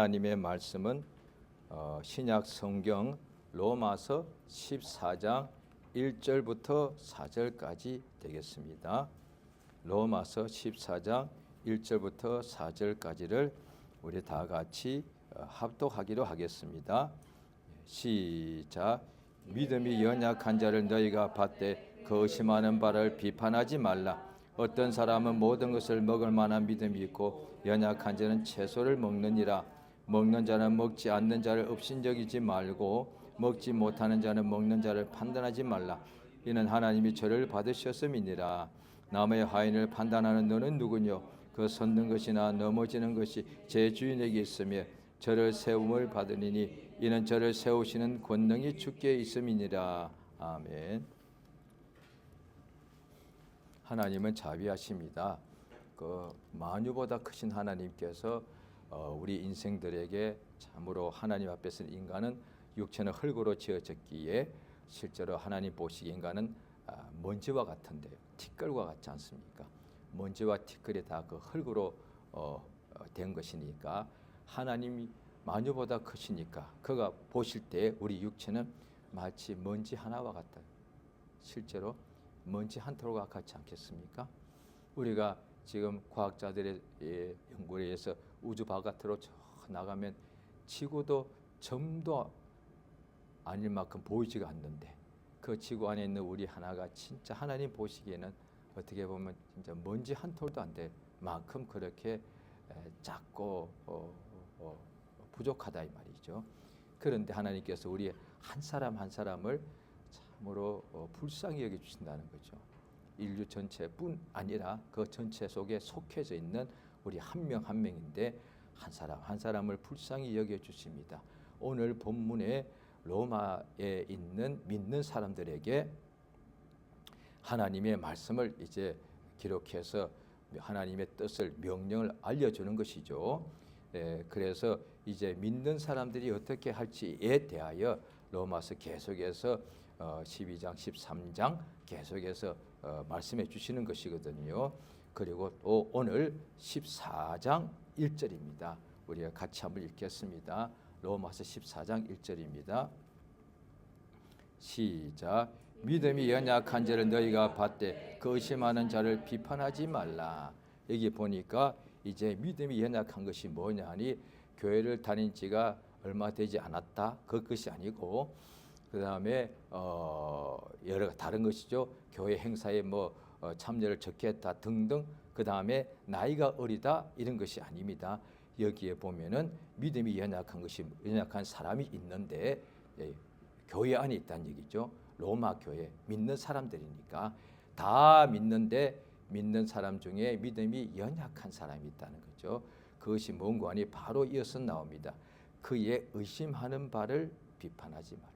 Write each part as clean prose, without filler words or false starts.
하나님의 말씀은 신약 성경 로마서 14장 1절부터 4절까지 되겠습니다. 로마서 14장 1절부터 4절까지를 우리 다 같이 합독하기로 하겠습니다. 시작. 믿음이 연약한 자를 너희가 받되 그 의심하는 바를 비판하지 말라. 어떤 사람은 모든 것을 먹을 만한 믿음이 있고 연약한 자는 채소를 먹느니라. 먹는 자는 먹지 않는 자를 업신여기지 말고 먹지 못하는 자는 먹는 자를 판단하지 말라. 이는 하나님이 저를 받으셨음이니라. 남의 화인을 판단하는 너는 누구뇨? 그 섰는 것이나 넘어지는 것이 제 주인에게 있으며 저를 세움을 받으리니 이는 저를 세우시는 권능이 주께 있음이니라. 아멘. 하나님은 자비하십니다. 그 만유보다 크신 하나님께서 우리 인생들에게 참으로 하나님 앞에서 인간은 육체는 흙으로 지어졌기에 실제로 하나님 보시기에 인간은 먼지와 같은데요. 티끌과 같지 않습니까? 먼지와 티끌이 다 그 흙으로 된 것이니까 하나님이 만유보다 크시니까 그가 보실 때 우리 육체는 마치 먼지 하나와 같다. 실제로 먼지 한 톨과 같지 않겠습니까? 우리가 지금 과학자들의 연구에 의해서 우주 바깥으로 나가면 지구도 점도 아닐 만큼 보이지가 않는데 그 지구 안에 있는 우리 하나가 진짜 하나님 보시기에는 어떻게 보면 진짜 먼지 한 톨도 안 될 만큼 그렇게 작고 부족하다 이 말이죠. 그런데 하나님께서 우리 한 사람 한 사람을 참으로 불쌍히 여겨주신다는 거죠. 인류 전체뿐 아니라 그 전체 속에 속해져 있는 우리 한 명 한 명인데 한 사람 한 사람을 불쌍히 여겨주십니다. 오늘 본문에 로마에 있는 믿는 사람들에게 하나님의 말씀을 이제 기록해서 하나님의 뜻을 명령을 알려주는 것이죠. 그래서 이제 믿는 사람들이 어떻게 할지에 대하여 로마서 계속해서 12장 13장 계속해서 말씀해 주시는 것이거든요. 그리고 또 오늘 14장 1절입니다. 우리가 같이 한번 읽겠습니다. 로마서 14장 1절입니다. 시작. 믿음이 연약한 자를 너희가 받되 그 의심하는 자를 비판하지 말라. 여기 보니까 이제 믿음이 연약한 것이 뭐냐 하니 교회를 다닌 지가 얼마 되지 않았다 그것이 아니고 그 다음에 여러 다른 것이죠. 교회 행사에 참여를 적게 했다 등등. 그 다음에 나이가 어리다 이런 것이 아닙니다. 여기에 보면은 믿음이 연약한 사람이 있는데 교회 안에 있다는 얘기죠. 로마 교회 믿는 사람들이니까 다 믿는데 믿는 사람 중에 믿음이 연약한 사람이 있다는 거죠. 그것이 뭔가 하니 바로 이어서 나옵니다. 그의 의심하는 바를 비판하지 말라.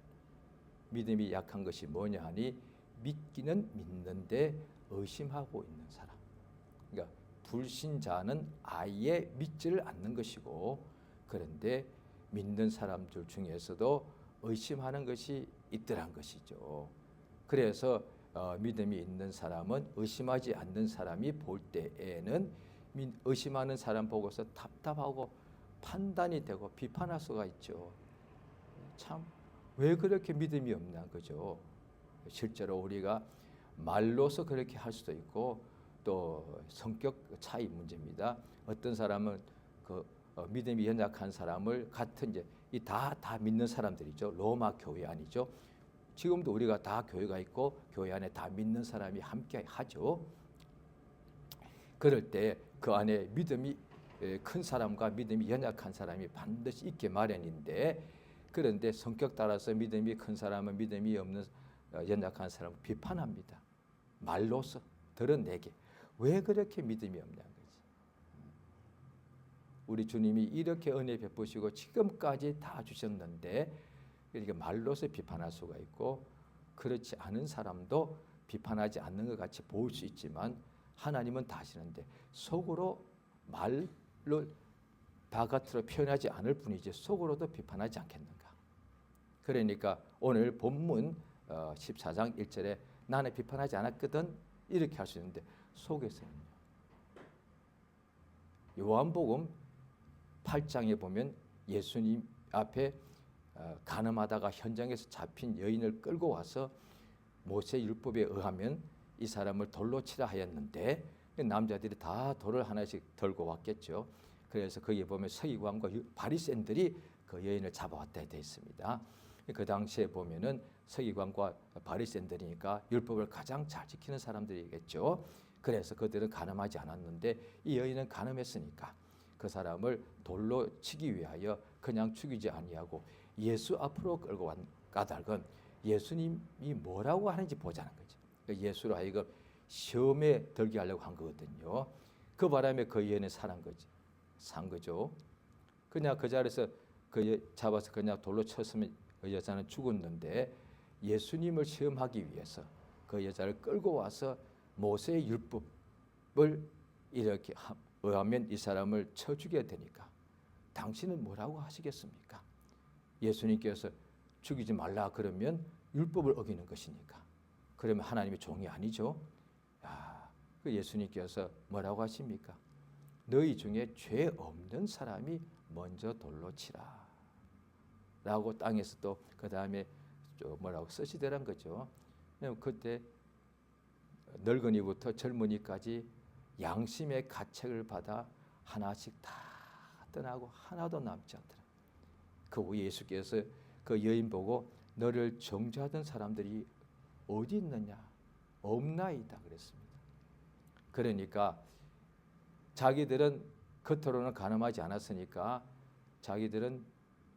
믿음이 약한 것이 뭐냐 하니 믿기는 믿는데 의심하고 있는 사람. 그러니까 불신자는 아예 믿지를 않는 것이고 그런데 믿는 사람들 중에서도 의심하는 것이 있더란 것이죠. 그래서 믿음이 있는 사람은 의심하지 않는 사람이 볼 때에는 의심하는 사람 보고서 답답하고 판단이 되고 비판할 수가 있죠. 참 왜 그렇게 믿음이 없나 그죠? 실제로 우리가 말로서 그렇게 할 수도 있고 또 성격 차이 문제입니다. 어떤 사람은 믿음이 연약한 사람을 같은 이제 다 믿는 사람들이죠. 로마 교회 아니죠. 지금도 우리가 다 교회가 있고 교회 안에 다 믿는 사람이 함께 하죠. 그럴 때 그 안에 믿음이 큰 사람과 믿음이 연약한 사람이 반드시 있게 마련인데 그런데 성격 따라서 믿음이 큰 사람은 믿음이 없는 연약한 사람을 비판합니다. 말로서 드러내게. 왜 그렇게 믿음이 없냐는 거지. 우리 주님이 이렇게 은혜 베푸시고 지금까지 다 주셨는데 이렇게 말로서 비판할 수가 있고 그렇지 않은 사람도 비판하지 않는 것 같이 보일 수 있지만 하나님은 다 아시는데 속으로 말로 바깥으로 표현하지 않을 뿐이지 속으로도 비판하지 않겠는가. 그러니까 오늘 본문 14장 1절에 나는 비판하지 않았거든 이렇게 할 수 있는데 속에서는요. 요한복음 8장에 보면 예수님 앞에 간음하다가 현장에서 잡힌 여인을 끌고 와서 모세 율법에 의하면 이 사람을 돌로 치라 하였는데 남자들이 다 돌을 하나씩 들고 왔겠죠. 그래서 거기에 보면 서기관과 바리새인들이 그 여인을 잡아왔다 되어 있습니다. 그 당시에 보면은 서기관과 바리새인들이니까 율법을 가장 잘 지키는 사람들이겠죠. 그래서 그들은 간음하지 않았는데 이 여인은 간음했으니까 그 사람을 돌로 치기 위하여 그냥 죽이지 아니하고 예수 앞으로 끌고 간 까닭은 예수님이 뭐라고 하는지 보자는 거죠. 예수로 하여금 시험에 들게 하려고 한 거거든요. 그 바람에 그 여인은 산 거죠. 그냥 그 자리에서 잡아서 그냥 돌로 쳤으면 그 여자는 죽었는데 예수님을 시험하기 위해서 그 여자를 끌고 와서 모세의 율법을 이렇게 의하면 이 사람을 쳐 죽여야 되니까 당신은 뭐라고 하시겠습니까? 예수님께서 죽이지 말라 그러면 율법을 어기는 것이니까 그러면 하나님의 종이 아니죠. 그 예수님께서 뭐라고 하십니까? 너희 중에 죄 없는 사람이 먼저 돌로 치라 라고 땅에서 또 그 다음에 뭐라고 쓰시더란 거죠. 그때 늙은이부터 젊은이까지 양심의 가책을 받아 하나씩 다 떠나고 하나도 남지 않더라. 그 후에 예수께서 그 여인 보고 너를 정죄하던 사람들이 어디 있느냐? 없나이다 그랬습니다. 그러니까 자기들은 겉으로는 간음하지 않았으니까 자기들은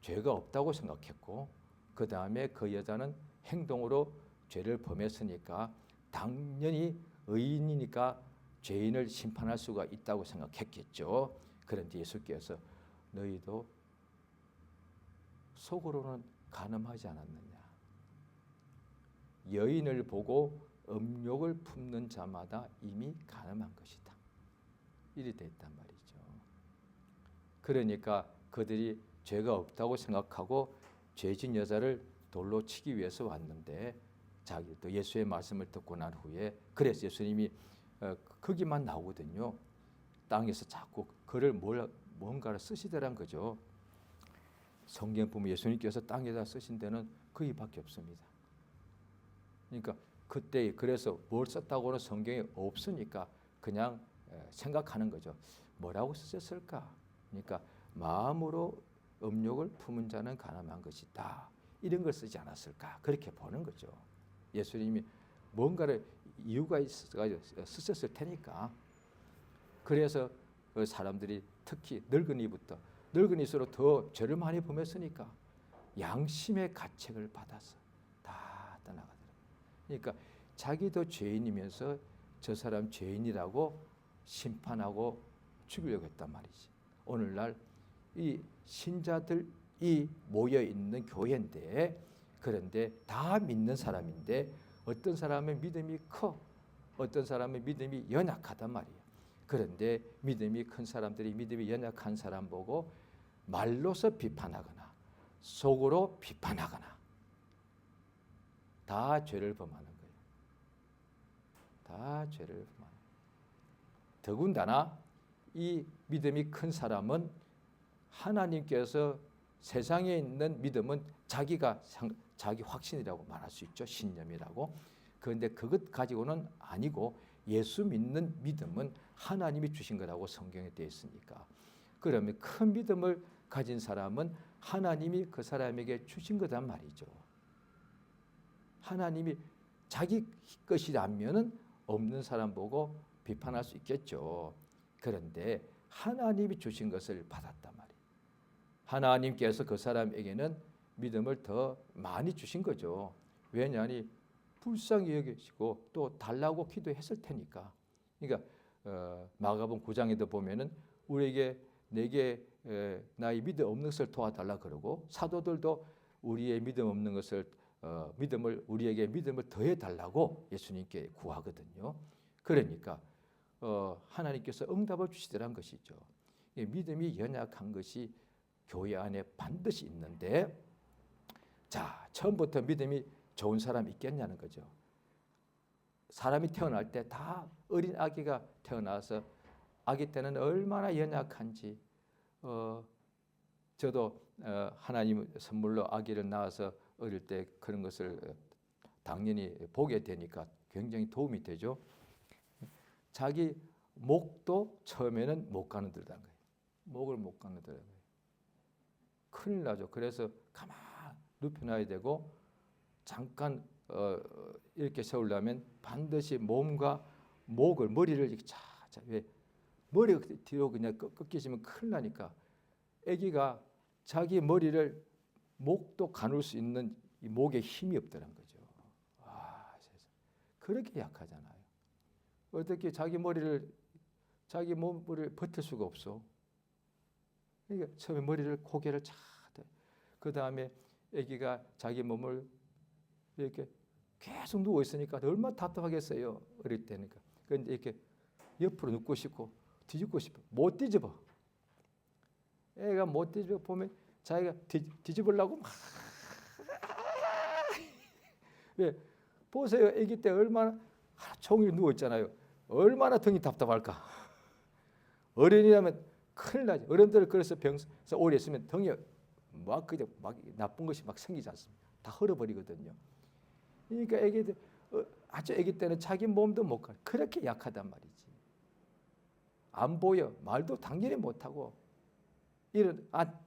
죄가 없다고 생각했고 그 다음에 그 여자는 행동으로 죄를 범했으니까 당연히 의인이니까 죄인을 심판할 수가 있다고 생각했겠죠. 그런데 예수께서 너희도 속으로는 간음하지 않았느냐? 여인을 보고 음욕을 품는 자마다 이미 간음한 것이다. 이리 됐단 말이죠. 그러니까 그들이 죄가 없다고 생각하고 죄진 여자를 돌로 치기 위해서 왔는데 자기도 예수의 말씀을 듣고 난 후에 그래서 예수님이 거기만 나오거든요. 땅에서 자꾸 글을 뭔가를 쓰시더란 거죠. 성경 보면 예수님께서 땅에다 쓰신 데는 거기밖에 없습니다. 그러니까 그때 그래서 뭘 썼다고는 성경에 없으니까 그냥 생각하는 거죠. 뭐라고 쓰셨을까? 그러니까 마음으로 음욕을 품은 자는 가늠한 것이다. 이런 걸 쓰지 않았을까? 그렇게 보는 거죠. 예수님이 뭔가를 이유가 있어서 쓰셨을 테니까. 그래서 그 사람들이 특히 늙은이일수록 더 죄를 많이 범했으니까 양심의 가책을 받아서 다 떠나가더라고요. 그러니까 자기도 죄인이면서 저 사람 죄인이라고 심판하고 죽이려고 했단 말이지. 오늘날 이 신자들이 모여 있는 교회인데 그런데 다 믿는 사람인데 어떤 사람의 믿음이 커, 어떤 사람의 믿음이 연약하단 말이에요. 그런데 믿음이 큰 사람들이 믿음이 연약한 사람 보고 말로서 비판하거나 속으로 비판하거나 다 죄를 범하는 거예요. 다 죄를 범하는 거예요. 더군다나 이 믿음이 큰 사람은 하나님께서 세상에 있는 믿음은 자기 확신이라고 말할 수 있죠. 신념이라고. 그런데 그것 가지고는 아니고 예수 믿는 믿음은 하나님이 주신 거라고 성경에 되어 있으니까. 그러면 큰 믿음을 가진 사람은 하나님이 그 사람에게 주신 거단 말이죠. 하나님이 자기 것이라면은 없는 사람 보고 비판할 수 있겠죠. 그런데 하나님이 주신 것을 받았단 말이에요. 하나님께서 그 사람에게는 믿음을 더 많이 주신 거죠. 왜냐하니 불쌍히 여기시고 또 달라고 기도했을 테니까. 그러니까 마가복음 9장에도 보면은 내게 나의 믿음 없는 것을 도와달라 그러고 사도들도 우리의 믿음 없는 것을 우리에게 믿음을 더해 달라고 예수님께 구하거든요. 그러니까 하나님께서 응답을 주시더란 것이죠. 믿음이 연약한 것이 교회 안에 반드시 있는데, 자, 처음부터 믿음이 좋은 사람이 있겠냐는 거죠. 사람이 태어날 때 다 어린 아기가 태어나서 아기 때는 얼마나 연약한지 저도 하나님 선물로 아기를 낳아서 어릴 때 그런 것을 당연히 보게 되니까 굉장히 도움이 되죠. 자기 목도 처음에는 못 가누들다는 거예요. 목을 못 가누더라고요. 큰일 나죠. 그래서 가만 눕혀놔야 되고 잠깐 이렇게 세우려면 반드시 몸과 목을 머리를 이렇게 왜 머리가 뒤로 그냥 꺾이시면 큰일 나니까 아기가 자기 머리를 목도 가눌 수 있는 이 목에 힘이 없다는 거죠. 그렇게 약하잖아요. 어떻게 자기 몸을 버틸 수가 없어. 그러니까 처음에 머리를 고개를 그 다음에 아기가 자기 몸을 이렇게 계속 누워 있으니까 얼마나 답답하겠어요. 어릴 때니까. 그런데 이렇게 옆으로 눕고 싶고 뒤집고 싶어. 못 뒤집어. 애가 못 뒤집어 보면 자기가 뒤집으려고 막 왜 보세요. 아기 때 얼마나 하루 종일 누워 있잖아요. 얼마나 등이 답답할까. 어른이라면 큰일 나죠. 어른들 그래서 병에서 오래 있으면 등이 막 나쁜 것이 막 생기지 않습니다. 다 헐어버리거든요. 그러니까 아기들 아주 아기 때는 자기 몸도 못 가. 그렇게 약하단 말이지. 안 보여. 말도 당연히 못하고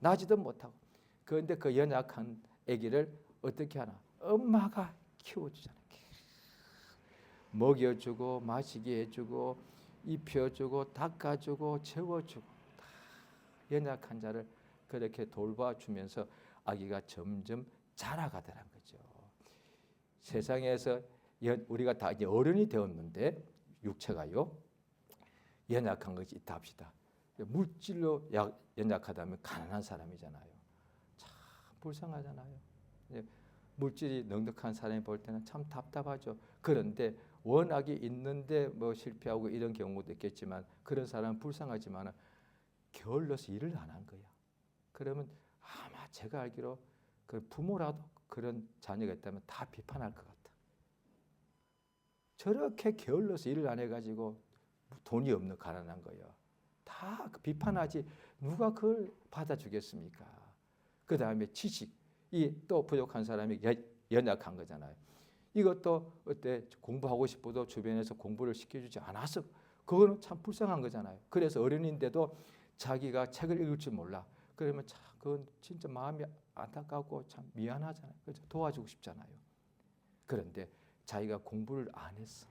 나지도 못하고. 그런데 그 연약한 아기를 어떻게 하나? 엄마가 키워주잖아요. 먹여주고 마시게 해주고 입혀주고 닦아주고 재워주고 다 연약한 자를 그렇게 돌봐주면서 아기가 점점 자라가더란 거죠. 세상에서 우리가 다 이제 어른이 되었는데 육체가요 연약한 것이 있다 합시다. 물질로 연약하다면 가난한 사람이잖아요. 참 불쌍하잖아요. 물질이 넉넉한 사람이 볼 때는 참 답답하죠. 그런데 원학이 있는데 뭐 실패하고 이런 경우도 있겠지만 그런 사람은 불쌍하지만 게을러서 일을 안 한 거야. 그러면 아마 제가 알기로 그 부모라도 그런 자녀가 있다면 다 비판할 것 같아. 저렇게 게을러서 일을 안 해가지고 돈이 없는 가난한 거예요. 다 비판하지 누가 그걸 받아주겠습니까? 그 다음에 지식이 또 부족한 사람이 연약한 거잖아요. 이것도 어때 공부하고 싶어도 주변에서 공부를 시켜주지 않아서 그거는 참 불쌍한 거잖아요. 그래서 어른인데도 자기가 책을 읽을 줄 몰라. 그러면 참 그건 진짜 마음이 안타깝고 참 미안하잖아요. 그래서 도와주고 싶잖아요. 그런데 자기가 공부를 안 했어.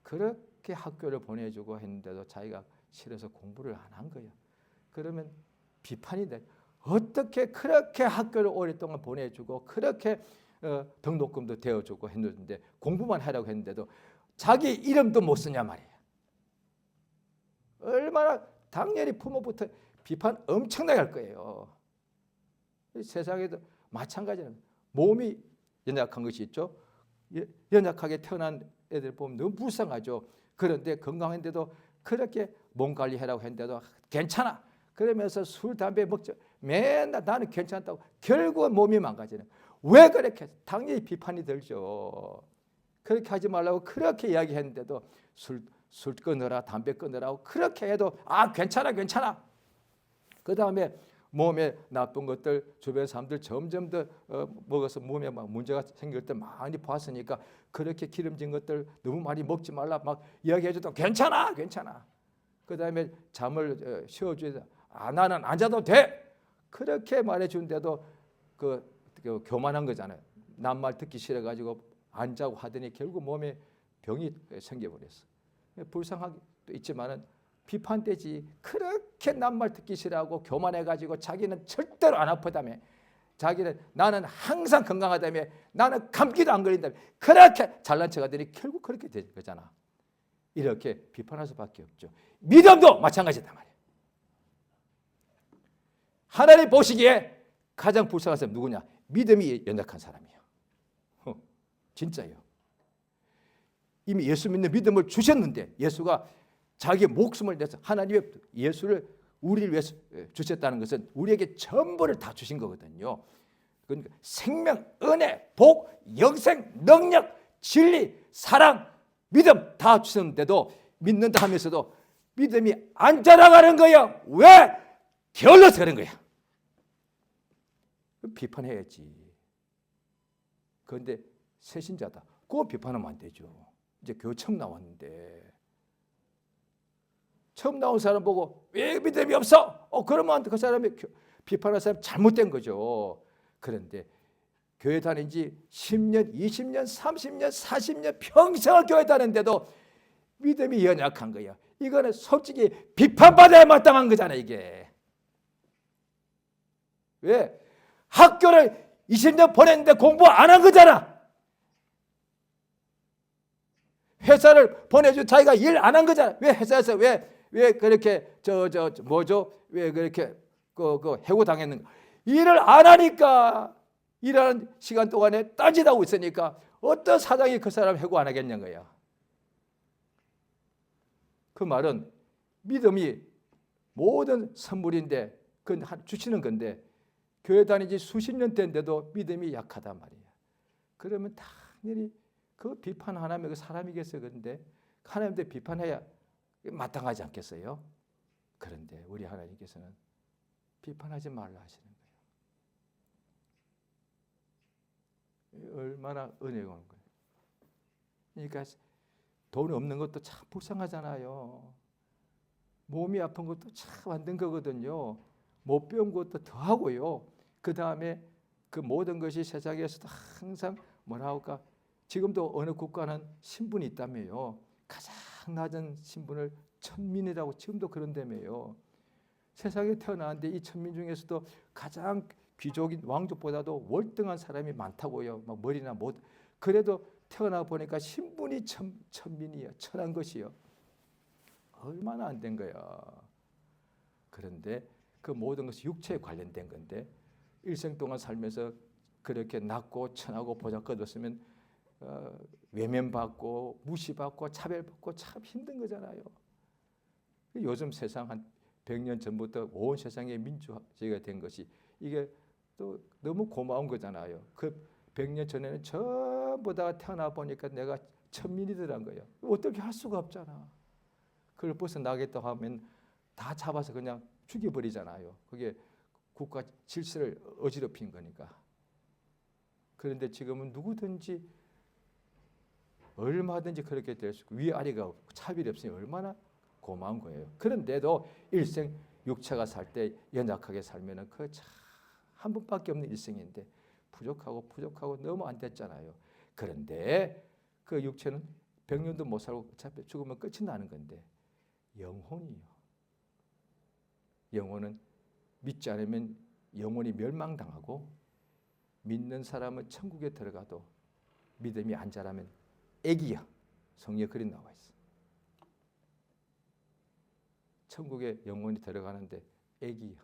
그렇게 학교를 보내주고 했는데도 자기가 싫어서 공부를 안 한 거야. 그러면 비판이 돼. 어떻게 그렇게 학교를 오랫동안 보내주고 그렇게 등록금도 대어주고 했는데 공부만 하라고 했는데도 자기 이름도 못 쓰냐 말이야. 얼마나 당연히 부모부터 비판 엄청나게 할 거예요. 세상에도 마찬가지는 몸이 연약한 것이 있죠. 연약하게 태어난 애들 보면 너무 불쌍하죠. 그런데 건강한데도 그렇게 몸 관리하라고 했는데도 괜찮아. 그러면서 술, 담배 먹죠. 맨날 나는 괜찮다고 결국은 몸이 망가지는. 왜 그렇게? 당연히 비판이 들죠. 그렇게 하지 말라고 그렇게 이야기했는데도 술 끊으라, 담배 끊으라고 그렇게 해도 괜찮아. 그 다음에 몸에 나쁜 것들 주변 사람들 점점 더 먹어서 몸에 막 문제가 생길 때 많이 봤으니까 그렇게 기름진 것들 너무 많이 먹지 말라 막 이야기해줘도 괜찮아. 그 다음에 잠을 쉬어줘야 나는 안 자도 돼. 그렇게 말해준데도 그 교만한 거잖아요. 남말 듣기 싫어가지고 안 자고 하더니 결국 몸에 병이 생겨버렸어. 불쌍하기도 있지만은 비판되지. 그렇게 남말 듣기 싫어하고 교만해가지고 자기는 절대로 안 아프다며. 자기는 나는 항상 건강하다며. 나는 감기도 안 걸린다며. 그렇게 잘난 척하더니 결국 그렇게 된 거잖아. 이렇게 비판할 수밖에 없죠. 믿음도 마찬가지다 말이야. 하나님 보시기에 가장 불쌍한 사람 누구냐? 믿음이 연약한 사람이에요. 진짜예요. 이미 예수 믿는 믿음을 주셨는데 예수가 자기 목숨을 내서 하나님의 예수를 우리를 위해서 주셨다는 것은 우리에게 전부를 다 주신 거거든요. 그러니까 생명, 은혜, 복, 영생, 능력, 진리, 사랑, 믿음 다 주셨는데도 믿는다 하면서도 믿음이 안 자라가는 거예요. 왜? 게을러서 그런 거야. 비판해야지. 그런데 새신자다. 그거 비판하면 안 되죠. 이제 교회 처음 나왔는데 처음 나온 사람 보고 왜 믿음이 없어? 그러면 그 사람이 비판할 사람 잘못된 거죠. 그런데 교회 다닌 지 10년, 20년, 30년, 40년 평생을 교회 다녔는데도 믿음이 연약한 거야. 이거는 솔직히 비판받아야 마땅한 거잖아, 이게. 왜? 학교를 20년 보냈는데 공부 안 한 거잖아. 회사를 보내준 자기가 일 안 한 거잖아. 왜 회사에서 왜 그렇게 왜 그렇게 해고 당했는가? 일을 안 하니까 일하는 시간 동안에 딴짓하고 있으니까 어떤 사장이 그 사람 해고 안 하겠냐는 거야. 그 말은 믿음이 모든 선물인데 그 주시는 건데 교회 다니지 수십 년 된데도 믿음이 약하단 말이야. 그러면 당연히 그 비판 하나면 그 사람이겠어요. 그런데 하나님한테 비판해야 마땅하지 않겠어요? 그런데 우리 하나님께서는 비판하지 말라 하시는 거예요. 얼마나 은혜가 오는 거예요. 그러니까 돈 없는 것도 참 불쌍하잖아요. 몸이 아픈 것도 참 안 된 거거든요. 못 배운 것도 더 하고요. 그 다음에 그 모든 것이 세상에서도 항상 뭐라 할까? 지금도 어느 국가는 신분이 있다며요. 가장 낮은 신분을 천민이라고 지금도 그런다며요. 세상에 태어났는데 이 천민 중에서도 가장 귀족인 왕족보다도 월등한 사람이 많다고요. 막 머리나 못. 그래도 태어나 보니까 신분이 천민이야. 천한 것이요. 얼마나 안 된 거야. 그런데 그 모든 것이 육체에 관련된 건데 일생 동안 살면서 그렇게 낮고 천하고 보잘것없으면 외면받고 무시받고 차별받고 참 힘든 거잖아요. 요즘 세상 한 100년 전부터 온 세상에 민주주의가 된 것이 이게 또 너무 고마운 거잖아요. 그 100년 전에는 전부 다 태어나 보니까 내가 천민이더란 거예요. 어떻게 할 수가 없잖아. 그걸 벗어나겠다고 하면 다 잡아서 그냥 죽여버리잖아요. 그게 국가 질서를 어지럽힌 거니까. 그런데 지금은 누구든지 얼마든지 그렇게 될 수 있고 위아래가 없고 차별이 없으니 얼마나 고마운 거예요. 그런데도 일생 육체가 살 때 연약하게 살면은 그 참 한 번밖에 없는 일생인데 부족하고 너무 안 됐잖아요. 그런데 그 육체는 100년도 못 살고 어차피 죽으면 끝이 나는 건데 영혼이요. 영혼은 믿지 않으면 영혼이 멸망당하고 믿는 사람은 천국에 들어가도 믿음이 안 자라면 애기야. 성경에 그리 나와 있어. 천국에 영혼이 들어가는데 애기야.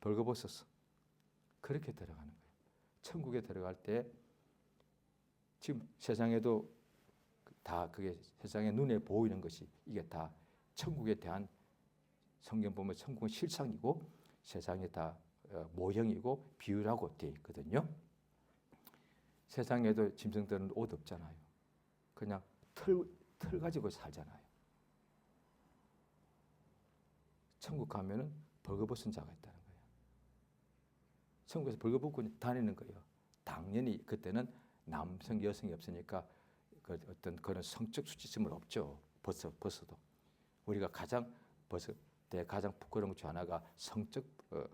벌거벗었어. 그렇게 들어가는 거예요. 천국에 들어갈 때 지금 세상에도 다 그게 세상의 눈에 보이는 것이 이게 다 천국에 대한 성경 보면 천국은 실상이고 세상이 다 모형이고 비유라고 되어 있거든요. 세상에도 짐승들은 옷 없잖아요. 그냥 털 가지고 살잖아요. 천국 가면은 벌거벗은 자가 있다는 거예요. 천국에서 벌거벗고 다니는 거예요. 당연히 그때는 남성 여성이 없으니까 그 어떤 그런 성적 수치심은 없죠. 벗어도 우리가 가장 벗을 때 가장 부끄러운 것 중 하나가 성적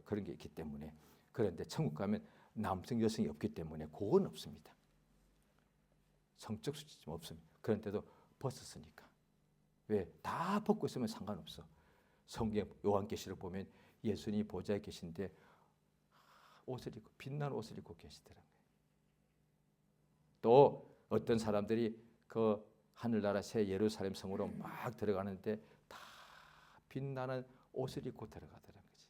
그런 게 있기 때문에. 그런데 천국 가면 남성 여성이 없기 때문에 그건 없습니다. 성적 수치심 없습니다. 그런데도 벗었으니까. 왜? 다 벗고 있으면 상관없어. 성경 요한계시록 보면 예수님이 보좌에 계신데 옷을 입고 빛나는 옷을 입고 계시더라고요. 또 어떤 사람들이 그 하늘나라 새 예루살렘 성으로 막 들어가는데 다 빛나는 옷을 입고 들어가더라는 거지.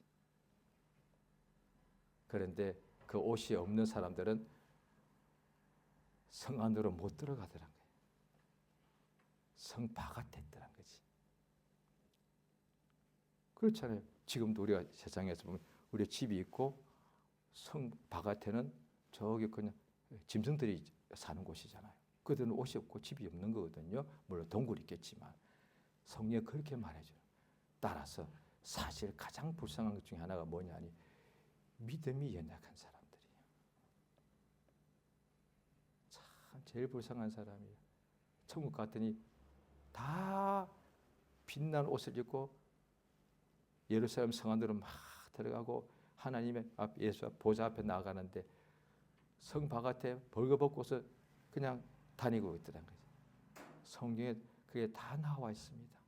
그런데 그 옷이 없는 사람들은 성 안으로 못 들어가더란 거예요. 성 바깥에 있더란 거지. 그렇잖아요. 지금도 우리가 세상에서 보면 우리 집이 있고 성 바깥에는 저기 그냥 짐승들이 사는 곳이잖아요. 그들은 옷이 없고 집이 없는 거거든요. 물론 동굴이 있겠지만 성경에 그렇게 말해줘요. 따라서 사실 가장 불쌍한 것 중에 하나가 뭐냐니 믿음이 연약한 사람들이에요. 참 제일 불쌍한 사람이에요. 천국 갔더니 다 빛난 옷을 입고 예루살렘 성 안으로 막 들어가고 하나님의 예수 보좌 앞에 나가는데 성 바깥에 벌거벗고서 그냥 다니고 있더란 거죠. 성경에 그게 다 나와 있습니다.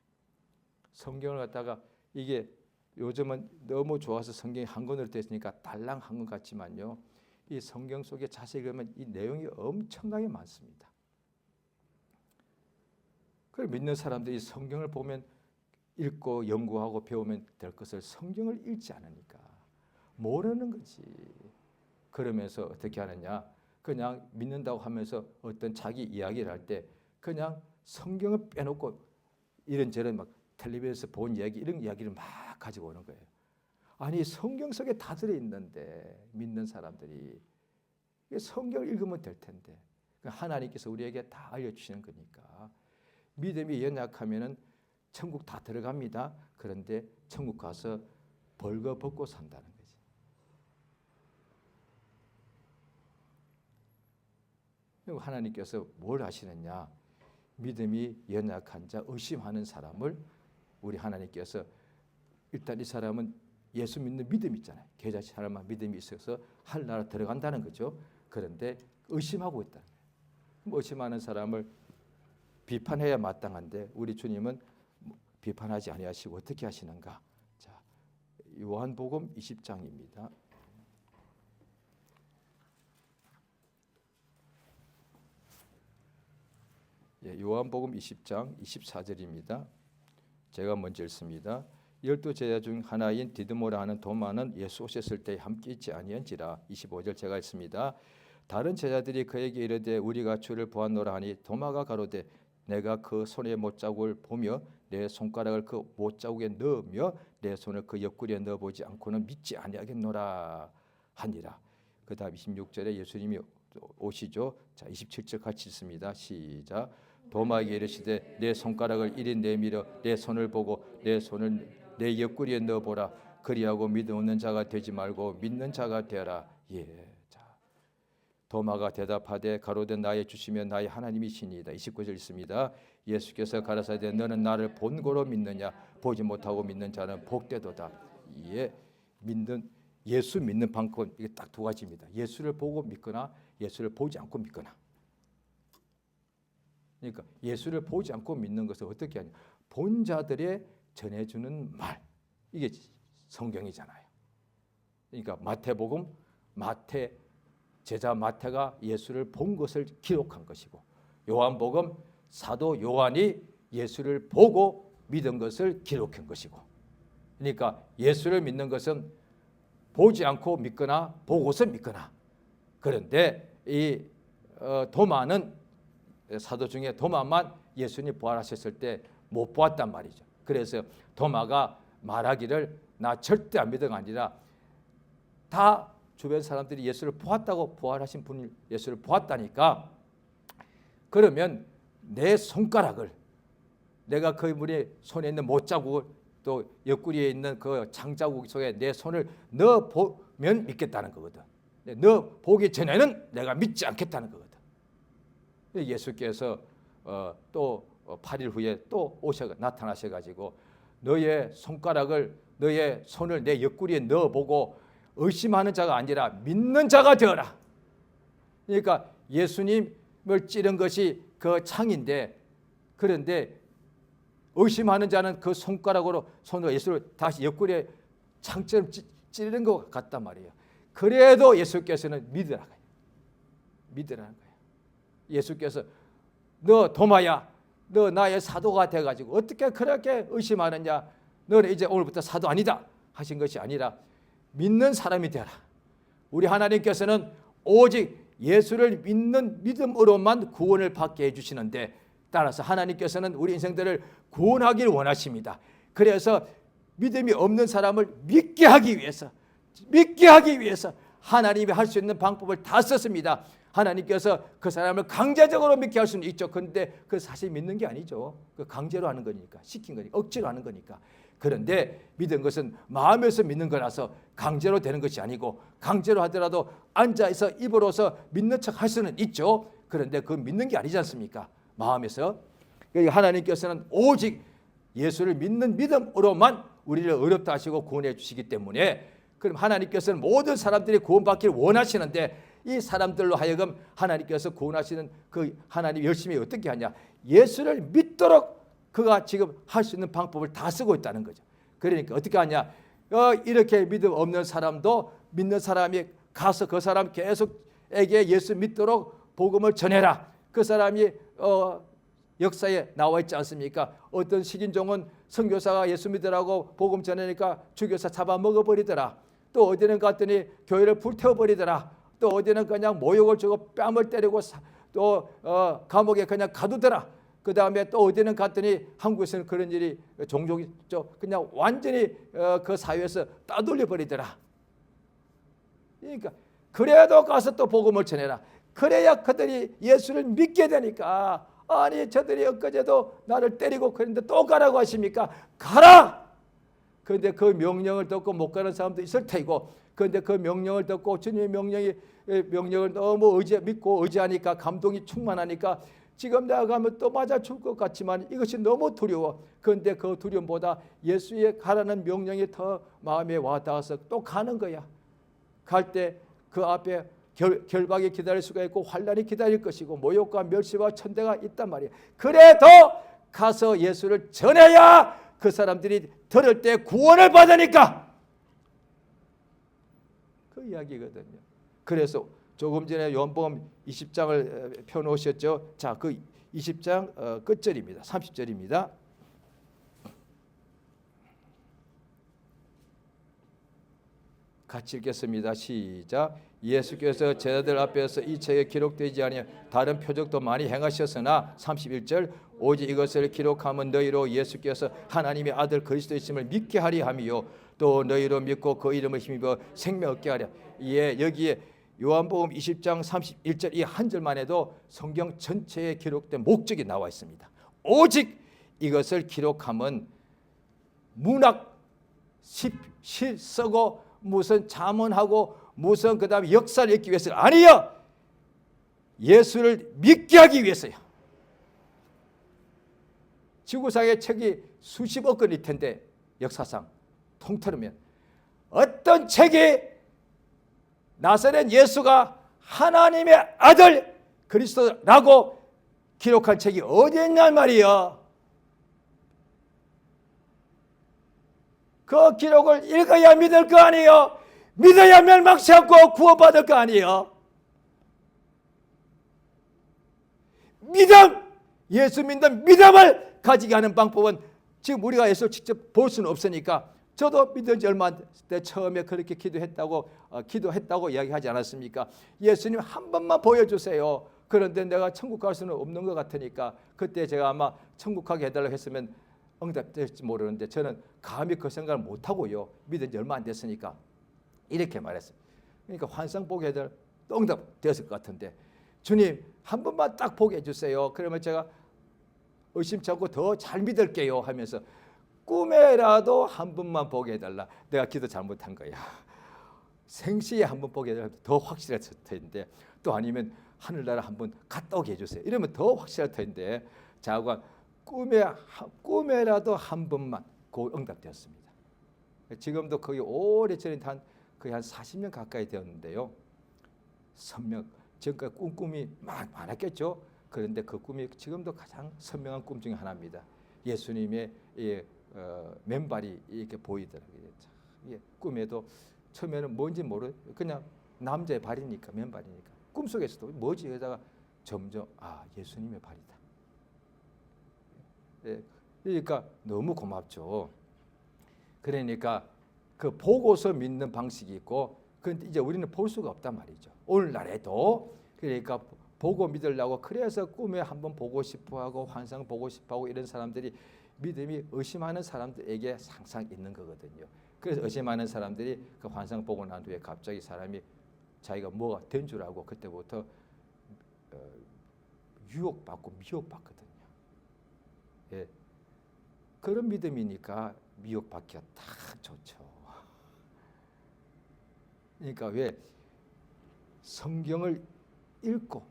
성경을 갖다가 이게 요즘은 너무 좋아서 성경이 한권으로 됐으니까 달랑 한 것 같지만요. 이 성경 속에 자세히 보면 이 내용이 엄청나게 많습니다. 그걸 믿는 사람들이 성경을 보면 읽고 연구하고 배우면 될 것을 성경을 읽지 않으니까 모르는 거지. 그러면서 어떻게 하느냐? 그냥 믿는다고 하면서 어떤 자기 이야기를 할 때 그냥 성경을 빼놓고 이런저런 막 텔레비전에서 본 이야기 이런 이야기를 막 가지고 오는 거예요. 아니 성경 속에 다 들어있는데 믿는 사람들이 성경을 읽으면 될 텐데 하나님께서 우리에게 다 알려주시는 거니까 믿음이 연약하면은 천국 다 들어갑니다. 그런데 천국 가서 벌거벗고 산다는 거지. 그리고 하나님께서 뭘 하시느냐? 믿음이 연약한 자, 의심하는 사람을 우리 하나님께서 일단 이 사람은 예수 믿는 믿음이 있잖아요. 계좌 사람만 믿음이 있어서 하늘나라 들어간다는 거죠. 그런데 의심하고 있다는 거예요. 의심하는 사람을 비판해야 마땅한데 우리 주님은 비판하지 아니하시고 어떻게 하시는가? 자, 요한복음 20장입니다. 요한복음 20장 24절입니다. 제가 먼저 읽습니다. 12 제자 중 하나인 디드모라 하는 도마는 예수 오셨을 때 함께 있지 아니한지라. 25절 제가 읽습니다. 다른 제자들이 그에게 이르되 우리가 주를 보았노라 하니 도마가 가로되 내가 그 손의 못자국을 보며 내 손가락을 그 못자국에 넣으며 내 손을 그 옆구리에 넣어보지 않고는 믿지 아니하겠노라 하니라. 그 다음 26절에 예수님이 오시죠. 자, 27절 같이 읽습니다. 시작. 도마에게 이르시되 내 손가락을 이리 내밀어 내 손을 보고 내 손을 내 옆구리에 넣어보라. 그리하고 믿음 없는 자가 되지 말고 믿는 자가 되라. 예. 자, 도마가 대답하되 가로되 나의 주시며 나의 하나님이시니이다. 29절 있습니다. 예수께서 가라사대 너는 나를 본고로 믿느냐? 보지 못하고 믿는 자는 복되도다. 예. 예수 믿는 방법은 이게 딱 두 가지입니다. 예수를 보고 믿거나 예수를 보지 않고 믿거나. 그러니까 예수를 보지 않고 믿는 것을 어떻게 하냐? 본 자들의 전해주는 말. 이게 성경이잖아요. 그러니까 마태복음 제자 마태가 예수를 본 것을 기록한 것이고 요한복음 사도 요한이 예수를 보고 믿은 것을 기록한 것이고 그러니까 예수를 믿는 것은 보지 않고 믿거나 보고서 믿거나 그런데 이 도마는 사도 중에 도마만 예수님 부활하셨을 때 못 보았단 말이죠. 그래서 도마가 말하기를 나 절대 안 믿어가 아니라 다 주변 사람들이 예수를 보았다고 부활하신 분이 예수를 보았다니까 그러면 내 손가락을 내가 그분의 손에 있는 못자국을 또 옆구리에 있는 그 장자국 속에 내 손을 넣어 보면 믿겠다는 거거든. 넣어 보기 전에는 내가 믿지 않겠다는 거거든. 예수께서 또 8일 후에 또 나타나셔가지고 너의 손을 내 옆구리에 넣어보고 의심하는 자가 아니라 믿는 자가 되어라. 그러니까 예수님을 찌른 것이 그 창인데 그런데 의심하는 자는 그 손가락으로 손으로 예수를 다시 옆구리에 창처럼 찌르는 것 같단 말이에요. 그래도 예수께서는 믿으라는 거예요. 예수께서 너 도마야 너 나의 사도가 돼가지고 어떻게 그렇게 의심하느냐 너는 이제 오늘부터 사도 아니다 하신 것이 아니라 믿는 사람이 되라. 우리 하나님께서는 오직 예수를 믿는 믿음으로만 구원을 받게 해주시는데 따라서 하나님께서는 우리 인생들을 구원하기를 원하십니다. 그래서 믿음이 없는 사람을 믿게 하기 위해서 하나님이 할 수 있는 방법을 다 썼습니다. 하나님께서 그 사람을 강제적으로 믿게 할 수는 있죠. 그런데 그 사실 믿는 게 아니죠. 그 강제로 하는 거니까, 시킨 거니까, 억지로 하는 거니까. 그런데 믿은 것은 마음에서 믿는 거라서 강제로 되는 것이 아니고, 강제로 하더라도 앉아서 입으로서 믿는 척 할 수는 있죠. 그런데 그 믿는 게 아니지 않습니까? 마음에서. 하나님께서는 오직 예수를 믿는 믿음으로만 우리를 어렵다 하시고 구원해 주시기 때문에, 그럼 하나님께서는 모든 사람들이 구원받기를 원하시는데, 이 사람들로 하여금 하나님께서 구원하시는 그 하나님 열심히 어떻게 하냐? 예수를 믿도록 그가 지금 할 수 있는 방법을 다 쓰고 있다는 거죠. 그러니까 어떻게 하냐? 이렇게 믿음 없는 사람도 믿는 사람이 가서 그 사람 계속에게 예수 믿도록 복음을 전해라. 그 사람이 역사에 나와 있지 않습니까? 어떤 식인종은 선교사가 예수 믿으라고 복음 전하니까 죽여서 잡아먹어버리더라. 또 어디는 갔더니 교회를 불태워버리더라. 또 어디는 그냥 모욕을 주고 뺨을 때리고 또 감옥에 그냥 가두더라. 그 다음에 또 어디는 갔더니 한국에서는 그런 일이 종종 있죠. 그냥 완전히 그 사회에서 따돌려 버리더라. 그러니까 그래도 가서 또 복음을 전해라. 그래야 그들이 예수를 믿게 되니까, 아니 저들이 엊그제도 나를 때리고 그런데 또 가라고 하십니까? 가라! 그런데 그 명령을 듣고 못 가는 사람도 있을 테고, 그런데 그 명령을 듣고 주님의 명령을 너무 믿고 의지하니까, 감동이 충만하니까 지금 내가 가면 또 맞아 죽을 것 같지만 이것이 너무 두려워. 그런데 그 두려움보다 예수의 가라는 명령이 더 마음에 와닿아서 또 가는 거야. 갈 때 그 앞에 결박이 기다릴 수가 있고 환난이 기다릴 것이고 모욕과 멸시와 천대가 있단 말이야. 그래도 가서 예수를 전해야 그 사람들이 들을 때 구원을 받으니까, 그 이야기거든요. 그래서 조금 전에 요한복음 20장을 펴놓으셨죠. 자, 그 20장 끝절입니다. 30절입니다. 같이 읽겠습니다. 시작. 예수께서 제자들 앞에서 이 책에 기록되지 아니한 다른 표적도 많이 행하셨으나 31절 오직 이것을 기록하면 너희로 예수께서 하나님의 아들 그리스도이심을 믿게 하리 함이요 또 너희로 믿고 그 이름을 힘입어 생명 얻게 하랴. 예, 여기에 요한복음 20장 31절 이 한 절만 해도 성경 전체에 기록된 목적이 나와 있습니다. 오직 이것을 기록하면 문학 시 쓰고 무슨 자문하고 무슨 그 다음에 역사를 읽기 위해서 아니요, 예수를 믿게 하기 위해서요. 지구상의 책이 수십억 권일 텐데 역사상 통틀으면 어떤 책이 나사렛 예수가 하나님의 아들 그리스도라고 기록한 책이 어디 있냔 말이요. 그 기록을 읽어야 믿을 거 아니에요. 믿어야 멸망치 않고 구원받을 거 아니에요. 믿음, 예수 믿는 믿음을 가지게 하는 방법은 지금 우리가 예수를 직접 볼 수는 없으니까, 저도 믿은 지 얼마 때 처음에 그렇게 기도했다고 이야기하지 않았습니까? 예수님 한 번만 보여주세요. 그런데 내가 천국 갈 수는 없는 것 같으니까 그때 제가 아마 천국 가게 해달라고 했으면 응답될지 모르는데 저는 감히 그 생각을 못하고요. 믿은 지 얼마 안 됐으니까 이렇게 말했어요. 그러니까 환상 보게 해달 또 응답되었을 것 같은데, 주님 한 번만 딱 보게 해주세요. 그러면 제가 의심치 않고 더 잘 믿을게요 하면서 꿈에라도 한 번만 보게 해달라. 내가 기도 잘못한 거야. 생시에 한 번 보게 해달라. 더 확실했을 텐데, 또 아니면 하늘나라 한 번 갔다 오게 해주세요. 이러면 더 확실할 텐데, 자관 꿈에라도 한 번만 그 응답되었습니다. 지금도 거의 오래전에 거의 한 40년 가까이 되었는데요. 선명, 지금까지 꿈이 많았겠죠. 그런데 그 꿈이 지금도 가장 선명한 꿈 중에 하나입니다. 예수님의 맨발이 이렇게 보이더라고요. 꿈에도 처음에는 뭔지 그냥 남자의 발이니까, 맨발이니까. 꿈속에서도 뭐지? 여자가 점점 예수님의 발이다. 그러니까 너무 고맙죠. 그러니까 그 보고서 믿는 방식이 있고, 그런데 이제 우리는 볼 수가 없단 말이죠. 오늘날에도. 그러니까 보고 믿으려고, 그래서 꿈에 한번 보고 싶어하고 환상 보고 싶어하고 이런 사람들이 믿음이 의심하는 사람들에게 항상 있는 거거든요. 그래서 의심하는 사람들이 그 환상 보고 난 후에 갑자기 사람이 자기가 뭐가 된 줄 알고 그때부터 유혹받고 미혹받거든요. 예. 그런 믿음이니까 미혹받기가 딱 좋죠. 그러니까 왜 성경을 읽고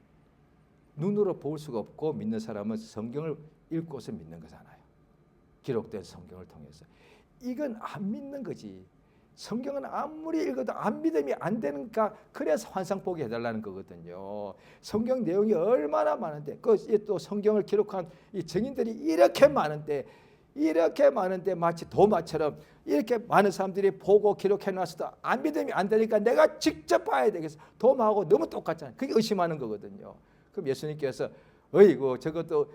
눈으로 볼 수가 없고 믿는 사람은 성경을 읽고서 믿는 거잖아요. 기록된 성경을 통해서. 이건 안 믿는 거지. 성경은 아무리 읽어도 안 믿음이 안 되니까 그래서 환상 보게 해달라는 거거든요. 성경 내용이 얼마나 많은데 또 성경을 기록한 이 증인들이 이렇게 많은데 마치 도마처럼 이렇게 많은 사람들이 보고 기록해놨어도 안 믿음이 안 되니까 내가 직접 봐야 되겠어. 도마하고 너무 똑같잖아요. 그게 의심하는 거거든요. 그럼 예수님께서 어이구 저것도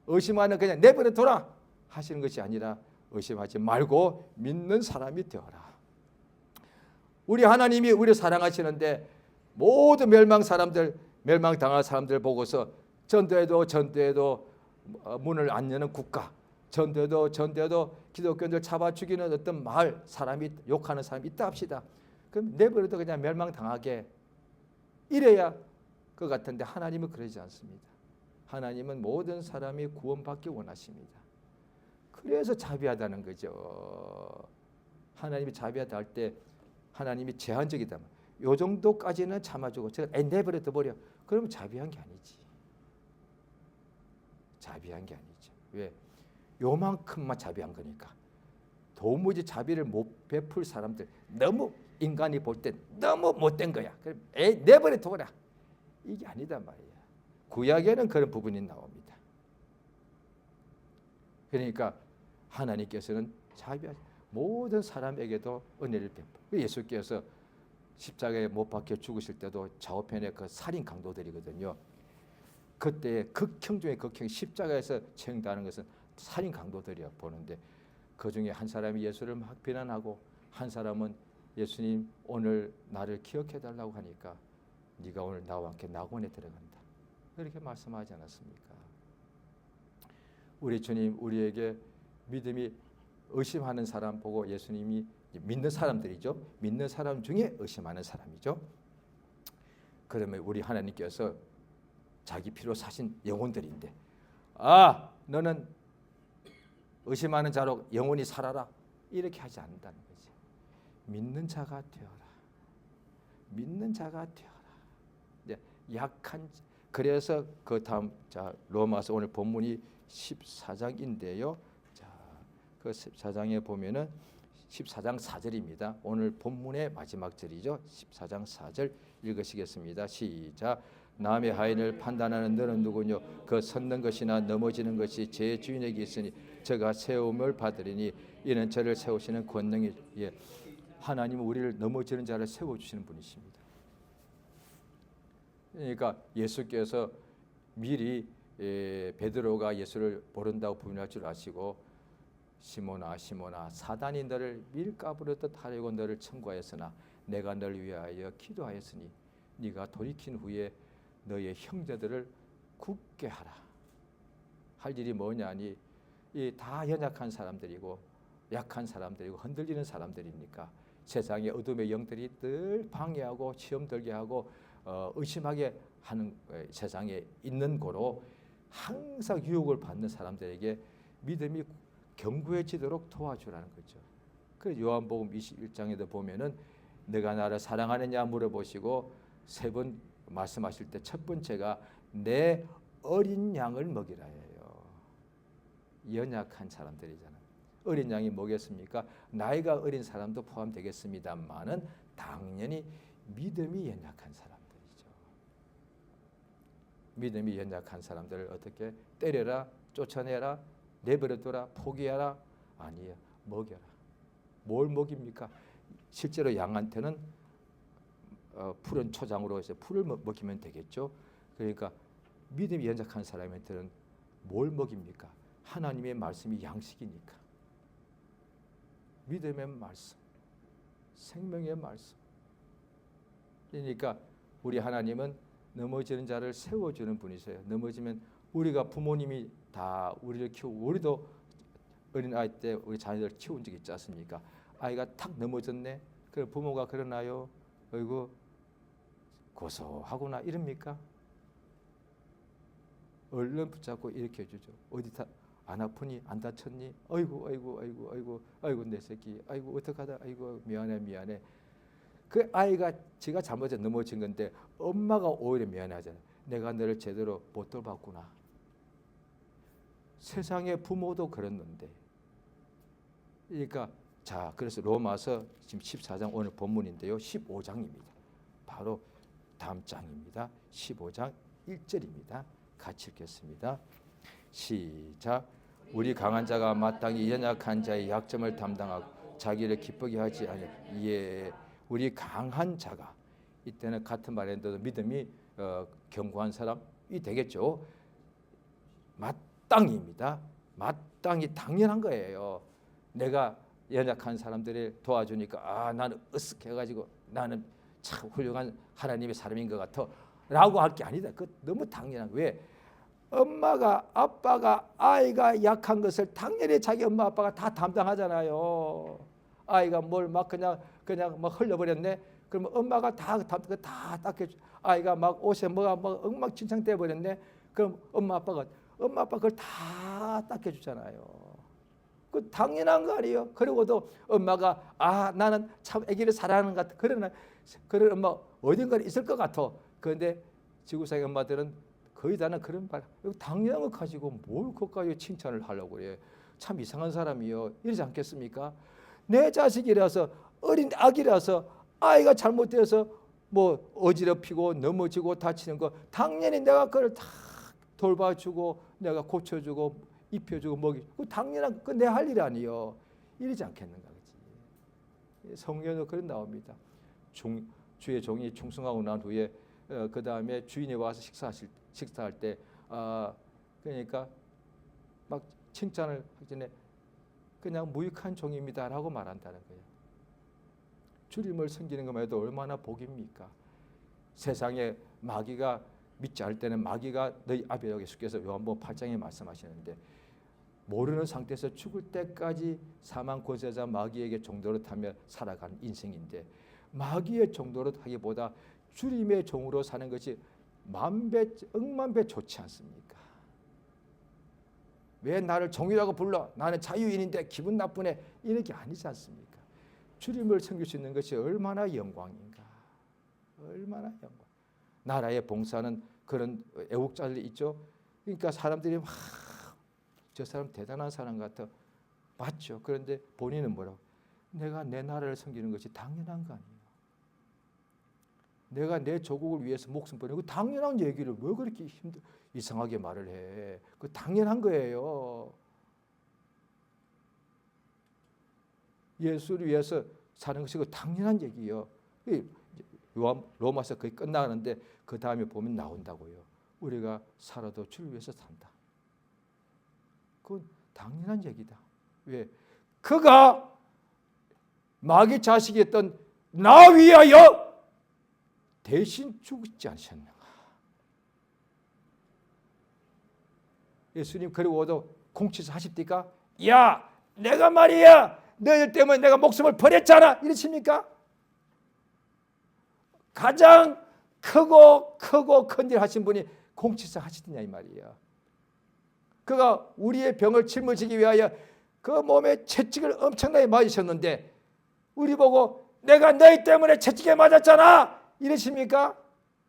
의심하는 그냥 내버려 둬라 하시는 것이 아니라 의심하지 말고 믿는 사람이 되어라. 우리 하나님이 우리를 사랑하시는데 모든 멸망당할 사람들 보고서 전도해도 문을 안 여는 국가, 전도해도 기독교인들 잡아 죽이는 어떤 마을 사람이 욕하는 사람이 있다 합시다. 그럼 내버려도 그냥 멸망당하게 이래야 것 같은데 하나님은 그러지 않습니다. 하나님은 모든 사람이 구원받기 원하십니다. 그래서 자비하다는 거죠. 하나님이 자비하다 할 때 하나님이 제한적이다. 요 정도까지는 참아주고 제가 내버려 둬버려. 그러면 자비한 게 아니지. 자비한 게 아니죠. 왜? 요만큼만 자비한 거니까. 도무지 자비를 못 베풀 사람들 너무 인간이 볼 때 너무 못된 거야. 그럼 내버려 둬라. 이게 아니다 말이야. 구약에는 그런 부분이 나옵니다. 그러니까 하나님께서는 자비하시 모든 사람에게도 은혜를 베풀. 예수께서 십자가에 못 박혀 죽으실 때도 좌우편에 그 살인 강도들이거든요. 그때 극형 중에 극형 십자가에서 처형당하는 것은 살인 강도들이야 보는데 그 중에 한 사람이 예수를 막 비난하고 한 사람은 예수님 오늘 나를 기억해 달라고 하니까 네가 오늘 나와 함께 낙원에 들어간다. 그렇게 말씀하지 않았습니까? 우리 주님 우리에게 믿음이 의심하는 사람 보고 예수님이 믿는 사람들이죠. 믿는 사람 중에 의심하는 사람이죠. 그러면 우리 하나님께서 자기 피로 사신 영혼들인데 너는 의심하는 자로 영원히 살아라 이렇게 하지 않는다는 거지. 믿는 자가 되어라. 믿는 자가 되어라. 약한 그래서 그 다음 로마서 오늘 본문이 14장인데요. 그 14장에 보면은 14장 4절입니다. 오늘 본문의 마지막 절이죠. 14장 4절 읽으시겠습니다. 시작. 남의 하인을 판단하는 너는 누구뇨? 그 섰는 것이나 넘어지는 것이 제 주인에게 있으니 저가 세움을 받으리니 이는 저를 세우시는 권능이 하나님은 우리를 넘어지는 자를 세워주시는 분이십니다. 그러니까 예수께서 미리 베드로가 예수를 모른다고 부인할 줄 아시고 시몬아 사단이 너를 밀가부르듯 하려고 너를 청구하였으나 내가 너를 위하여 기도하였으니 네가 돌이킨 후에 너의 형제들을 굳게 하라. 할 일이 뭐냐니 이 다 연약한 사람들이고 약한 사람들이고 흔들리는 사람들이니까 세상의 어둠의 영들이 늘 방해하고 시험 들게 하고 의심하게 하는 세상에 있는 거로 항상 유혹을 받는 사람들에게 믿음이 견고해지도록 도와주라는 거죠. 그 요한복음 21장에도 보면은 내가 나를 사랑하느냐 물어보시고 세 번 말씀하실 때 첫 번째가 내 어린 양을 먹이라 해요. 연약한 사람들이잖아요. 어린 양이 뭐겠습니까? 나이가 어린 사람도 포함되겠습니다만은 당연히 믿음이 연약한 사람들이죠. 믿음이 연약한 사람들을 어떻게 때려라, 쫓아내라, 내버려둬라, 포기하라? 아니에요. 먹여라. 뭘 먹입니까? 실제로 양한테는 푸른 초장으로 해서 풀을 먹이면 되겠죠. 그러니까 믿음이 연약한 사람한테는 뭘 먹입니까? 하나님의 말씀이 양식이니까. 믿음의 말씀, 생명의 말씀. 그러니까 우리 하나님은 넘어지는 자를 세워주는 분이세요. 넘어지면 우리가 부모님이 다 우리를 키우고 우리도 어린아이 때 우리 자녀들 키운 적이 있지 않습니까? 아이가 탁 넘어졌네. 그럼 부모가 그러나요? 어이구 고소하구나 이럽니까? 얼른 붙잡고 일으켜 주죠. 어디 다 안 아프니? 안 다쳤니? 아이고 아이고 아이고 아이고 아이고 내 새끼 아이고 어떡하다 아이고 미안해. 그 아이가 지가 잘못해서 넘어진 건데 엄마가 오히려 미안하잖아요. 내가 너를 제대로 못 돌봤구나. 세상의 부모도 그랬는데. 그러니까 자, 그래서 로마서 지금 14장 오늘 본문인데요. 15장입니다. 바로 다음 장입니다. 15장 1절입니다. 같이 읽겠습니다. 시작. 우리 강한 자가 마땅히 연약한 자의 약점을 담당하고 자기를 기쁘게 하지 아니. 예, 우리 강한 자가 이때는 같은 말인데도 믿음이 견고한 사람이 되겠죠. 마땅히입니다. 마땅히 당연한 거예요. 내가 연약한 사람들을 도와주니까 나는 으쓱해가지고 나는 참 훌륭한 하나님의 사람인 것 같아 라고 할 게 아니다. 그 너무 당연한. 왜? 엄마가 아빠가 아이가 약한 것을 당연히 자기 엄마 아빠가 다 담당하잖아요. 아이가 뭘 막 그냥 막 흘려버렸네. 그러면 엄마가 다 닦여. 아이가 막 옷에 뭐가 막 엉망진창돼 버렸네. 그럼 엄마 아빠가 그걸 다 닦여주잖아요. 그 당연한 거 아니에요. 그리고도 엄마가 나는 참 아기를 사랑하는 것 같아. 그런 엄마 어딘가에 있을 것 같아. 그런데 지구상의 엄마들은 거의 다는 그런 말. 당연한 거 가지고 뭘 그까지 칭찬을 하려고 그래. 참 이상한 사람이요. 이러지 않겠습니까? 내 자식이라서 어린 아기라서 아이가 잘못되어서 뭐 어지럽히고 넘어지고 다치는 거 당연히 내가 그걸 다 돌봐주고 내가 고쳐주고 입혀주고 먹이고 당연한 그 내 할 일 아니요. 이러지 않겠는가 그지? 성경에도 그런 나옵니다. 주의 종이 충성하고 난 후에 그 다음에 주인이 와서 식사할 때 그러니까 막 칭찬을 하기 전에 그냥 무익한 종입니다라고 말한다는 거예요. 주님을 섬기는 것만 해도 얼마나 복입니까? 세상에 마귀가 믿지 않을 때는 마귀가 너희 아비에게 속해서 요한복음 8장에 말씀하시는데 모르는 상태에서 죽을 때까지 사망 권세자 마귀에게 종도로 타며 살아간 인생인데 마귀의 종도로 하기보다 주님의 종으로 사는 것이 만배 억만배 좋지 않습니까? 왜 나를 종이라고 불러? 나는 자유인인데 기분 나쁘네. 이런 게 아니지 않습니까? 주님을 섬길 수 있는 것이 얼마나 영광인가. 얼마나 영광. 나라에 봉사하는 그런 애국자들이 있죠. 그러니까 사람들이 막 저 사람 대단한 사람 같아. 맞죠. 그런데 본인은 뭐라고? 내가 내 나라를 섬기는 것이 당연한 거 아니에요. 내가 내 조국을 위해서 목숨 버리고 당연한 얘기를 왜 그렇게 이상하게 말을 해. 그 당연한 거예요. 예수를 위해서 사는 것이 그 당연한 얘기예요. 로마서 거의 끝나가는데 그 다음에 보면 나온다고요. 우리가 살아도 주를 위해서 산다. 그건 당연한 얘기다. 왜? 그가 마귀 자식이었던 나 위하여 대신 죽지 않으셨는가. 예수님 그리고도 공치서 하십니까? 야 내가 말이야 너희들 때문에 내가 목숨을 버렸잖아 이러십니까? 가장 크고 큰 일 하신 분이 공치서 하시느냐 이 말이야. 그가 우리의 병을 짊어지기 위하여 그 몸에 채찍을 엄청나게 맞으셨는데 우리 보고 내가 너희 때문에 채찍에 맞았잖아 이러십니까?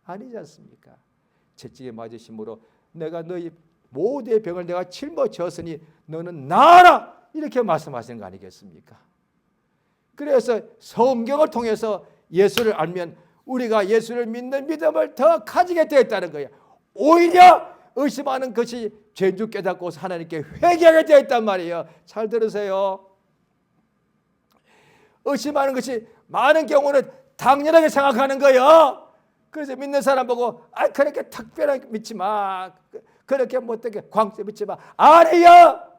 아니지 않습니까? 채찍에 맞으심으로 내가 너희 모두의 병을 내가 짊어졌으니 너는 나아라 이렇게 말씀하시는 거 아니겠습니까? 그래서 성경을 통해서 예수를 알면 우리가 예수를 믿는 믿음을 더 가지게 되었다는 거예요. 오히려 의심하는 것이 죄인 줄 깨닫고 하나님께 회개하게 되어 있단 말이에요. 잘 들으세요. 의심하는 것이 많은 경우는 당연하게 생각하는 거예요. 그래서 믿는 사람 보고 그렇게 특별하게 믿지 마. 그렇게 못되게 광세 믿지 마. 아니요.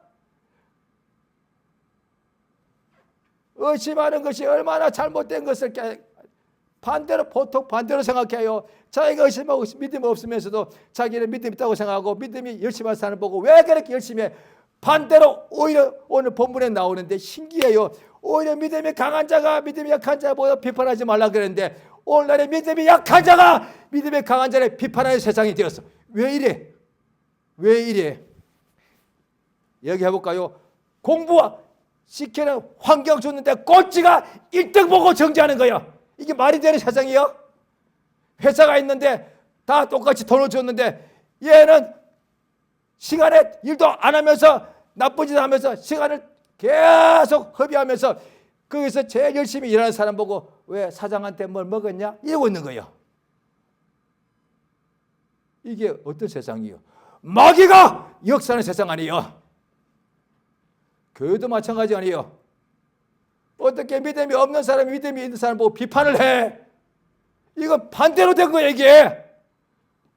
의심하는 것이 얼마나 잘못된 것을 보통 반대로 생각해요. 자기가 의심하고 믿음이 없으면서도 자기는 믿음이 있다고 생각하고 믿음이 열심히 하는 사람을 보고 왜 그렇게 열심히 해? 반대로 오히려 오늘 본문에 나오는데 신기해요. 오히려 믿음이 강한 자가 믿음이 약한 자보다 비판하지 말라 그랬는데 오늘날의 믿음이 약한 자가 믿음이 강한 자를 비판하는 세상이 되었어. 왜 이래? 왜 이래? 얘기해 볼까요? 공부 시키는 환경 줬는데 꼴찌가 1등 보고 정지하는 거예요. 이게 말이 되는 세상이요? 회사가 있는데 다 똑같이 돈을 줬는데 얘는 시간에 일도 안 하면서 나쁜 짓 하면서 시간을 계속 허비하면서 거기서 제일 열심히 일하는 사람 보고 왜 사장한테 뭘 먹었냐? 이러고 있는 거예요. 이게 어떤 세상이요? 마귀가 역사하는 세상 아니에요. 교회도 마찬가지 아니에요. 어떻게 믿음이 없는 사람이 믿음이 있는 사람 보고 비판을 해? 이건 반대로 된 거예요, 이게.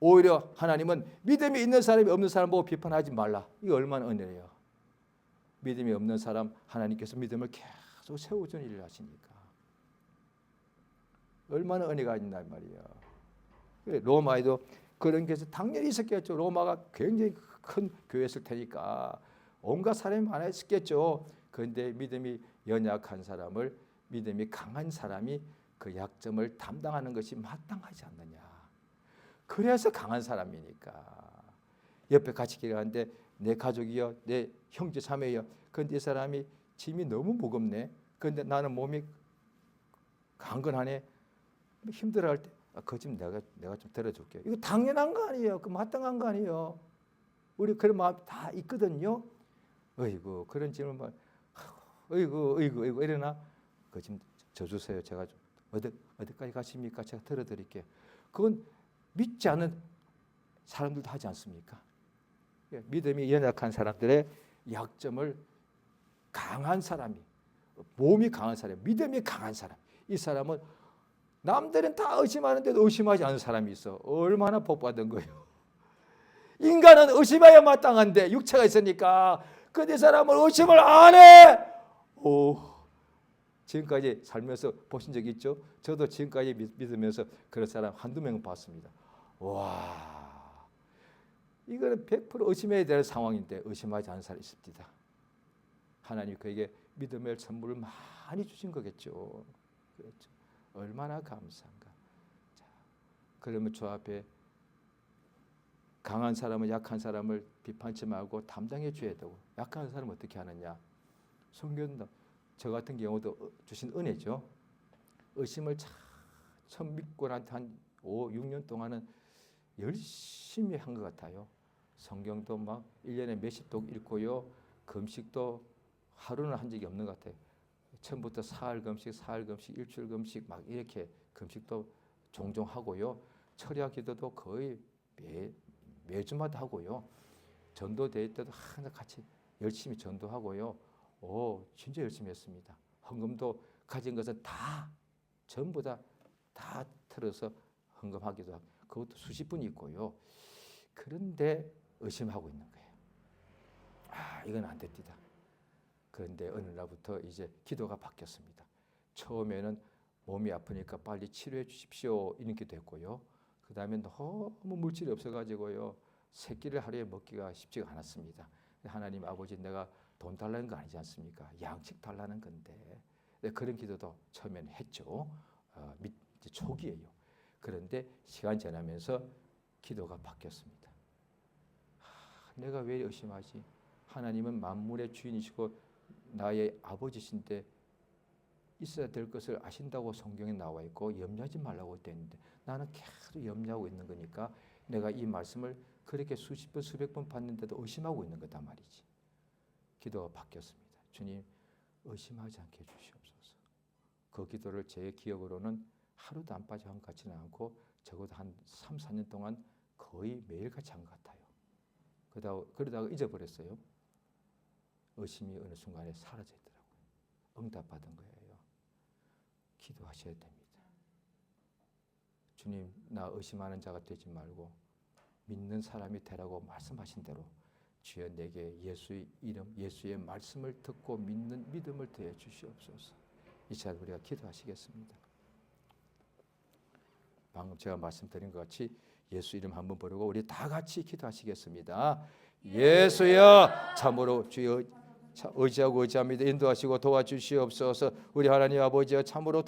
오히려 하나님은 믿음이 있는 사람이 없는 사람 보고 비판하지 말라. 이거 얼마나 은혜예요. 믿음이 없는 사람 하나님께서 믿음을 계속 세워주는 일을 하시니까. 얼마나 은혜가 있나 말이에요. 로마에도 그런 게 당연히 있었겠죠. 로마가 굉장히 큰 교회였을 테니까 온갖 사람이 많았겠죠. 그런데 믿음이 연약한 사람을 믿음이 강한 사람이 그 약점을 담당하는 것이 마땅하지 않느냐. 그래서 강한 사람이니까. 옆에 같이 길어가는데 내 가족이요, 내 형제 자매요. 그런데 이 사람이 짐이 너무 무겁네. 그런데 나는 몸이 강건하네. 힘들어할 때 그 짐 내가 좀 들어줄게. 이거 당연한 거 아니에요. 그 마땅한 거 아니에요. 우리 그런 마음 다 있거든요. 어이구 그런 짐을 막 어이구 이러나 그 짐 저 주세요. 제가 좀 어디까지 가십니까? 제가 들어드릴게요. 그건 믿지 않는 사람들도 하지 않습니까? 믿음이 연약한 사람들의 약점을 강한 사람이, 몸이 강한 사람, 믿음이 강한 사람, 이 사람은 남들은 다 의심하는데도 의심하지 않는 사람이 있어. 얼마나 복받은 거예요. 인간은 의심해야 마땅한데 육체가 있으니까 근데 사람은 의심을 안 해. 오, 지금까지 살면서 보신 적 있죠? 저도 지금까지 믿으면서 그런 사람 한두 명 봤습니다. 와, 이거는 100% 의심해야 될 상황인데 의심하지 않는 사람이 있습니다. 하나님 그에게 믿음의 선물을 많이 주신 거겠죠. 그렇죠. 얼마나 감사한가. 자, 그러면 저 앞에 강한 사람은 약한 사람을 비판치 말고 담당해 줘야 되고 약한 사람은 어떻게 하느냐. 성경은 저 같은 경우도 주신 은혜죠. 의심을 처음 믿고 난 한 5, 6년 동안은 열심히 한 것 같아요. 성경도 막 1년에 몇십 독 읽고요. 금식도 하루는 한 적이 없는 것 같아요. 처음부터 사흘 금식, 일주일 금식 막 이렇게 금식도 종종 하고요. 철야 기도도 거의 매주마다 하고요. 전도대회 때도 항상 같이 열심히 전도하고요. 오, 진짜 열심히 했습니다. 헌금도 가진 것은 다 전부 다 틀어서 헌금하기도 하고 그것도 수십 분 있고요. 그런데 의심하고 있는 거예요. 아, 이건 안 됩니다. 그런데 어느 날부터 이제 기도가 바뀌었습니다. 처음에는 몸이 아프니까 빨리 치료해 주십시오 이렇게 됐고요. 그 다음에 너무 물질이 없어가지고요. 세 끼를 하루에 먹기가 쉽지가 않았습니다. 하나님 아버지 내가 돈 달라는 거 아니지 않습니까? 양식 달라는 건데 그런 기도도 처음에는 했죠. 이제 초기예요. 그런데 시간이 지나면서 기도가 바뀌었습니다. 내가 왜 의심하지? 하나님은 만물의 주인이시고 나의 아버지신데 있어야 될 것을 아신다고 성경에 나와 있고 염려하지 말라고 되어 있는데 나는 계속 염려하고 있는 거니까 내가 이 말씀을 그렇게 수십 번 수백 번 봤는데도 의심하고 있는 거다 말이지. 기도가 바뀌었습니다. 주님 의심하지 않게 해주시옵소서. 그 기도를 제 기억으로는 하루도 안 빠져 한 것 같지는 않고 적어도 한 3, 4년 동안 거의 매일같이 한 것 같아요. 그러다가 잊어버렸어요. 의심이 어느 순간에 사라져 있더라고요. 응답받은 거예요. 기도하셔야 됩니다. 주님, 나 의심하는 자가 되지 말고 믿는 사람이 되라고 말씀하신 대로 주여 내게 예수의 이름, 예수의 말씀을 듣고 믿는 믿음을 더해 주시옵소서. 이 시간 우리가 기도하시겠습니다. 방금 제가 말씀드린 것 같이 예수 이름 한번 부르고 우리 다 같이 기도하시겠습니다. 예수여, 참으로 주여 의지하고 의지합니다. 인도하시고 도와주시옵소서. 우리 하나님 아버지여, 참으로